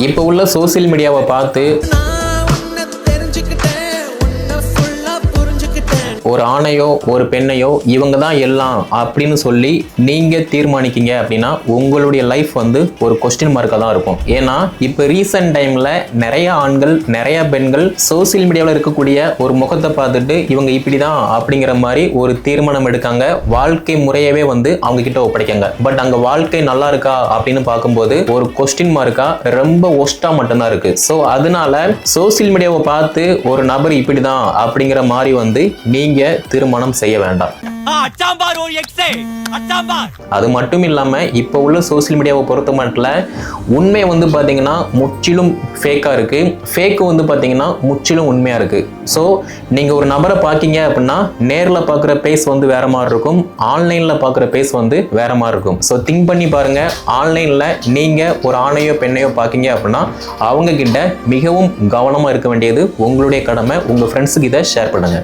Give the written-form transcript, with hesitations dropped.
இப்போ உள்ள சோசியல் மீடியாவை பார்த்து ஒரு ஆணையோ ஒரு பெண்ணையோ இவங்க தான் எல்லாம் அப்படின்னு சொல்லி நீங்க தீர்மானிக்கீங்க அப்படின்னா உங்களுடைய லைஃப் வந்து ஒரு கொஸ்டின் மார்க்காக தான் இருக்கும். ஏன்னா இப்போ ரீசன்ட் டைம்ல நிறைய ஆண்கள் நிறைய பெண்கள் சோசியல் மீடியாவில் இருக்கக்கூடிய ஒரு முகத்தை பார்த்துட்டு இவங்க இப்படிதான் அப்படிங்கிற மாதிரி ஒரு தீர்மானம் எடுக்காங்க. வாழ்க்கை முறையவே வந்து அவங்க கிட்ட ஒப்படைக்காங்க. பட் அங்க வாழ்க்கை நல்லா இருக்கா அப்படின்னு பார்க்கும்போது ஒரு கொஸ்டின் மார்க்கா ரொம்ப ஒஸ்டா மட்டும்தான் இருக்கு. ஸோ அதனால சோசியல் மீடியாவை பார்த்து ஒரு நபர் இப்படிதான் அப்படிங்கிற மாதிரி வந்து நீங்க திருமணம் செய்ய வேண்டாம். அது மட்டும் இல்லாம இப்ப உள்ள சோசியல் மீடியாவை பொறுத்த மட்டும் உண்மை வந்து பாத்தீங்கன்னா முற்றிலும் ஃபேக்கா இருக்கு, ஃபேக் வந்து பாத்தீங்கன்னா முற்றிலும் உண்மையா இருக்கு. ஸோ நீங்க ஒரு நபரை பாக்கீங்க அப்படின்னா நேர்ல பாக்குற பேஸ் வந்து வேற மாதிரி இருக்கும், ஆன்லைன்ல பாக்குற பேஸ் வந்து வேற மாதிரி இருக்கும். ஸோ திங்க் பண்ணி பாருங்க. ஆன்லைன்ல நீங்க ஒரு ஆணையோ பெண்ணையோ பாக்கீங்க அப்படின்னா அவங்க கிட்ட மிகவும் கவனமா இருக்க வேண்டியது உங்களுடைய கடமை. உங்க ஃப்ரெண்ட்ஸுக்கு இதை ஷேர் பண்ணுங்க.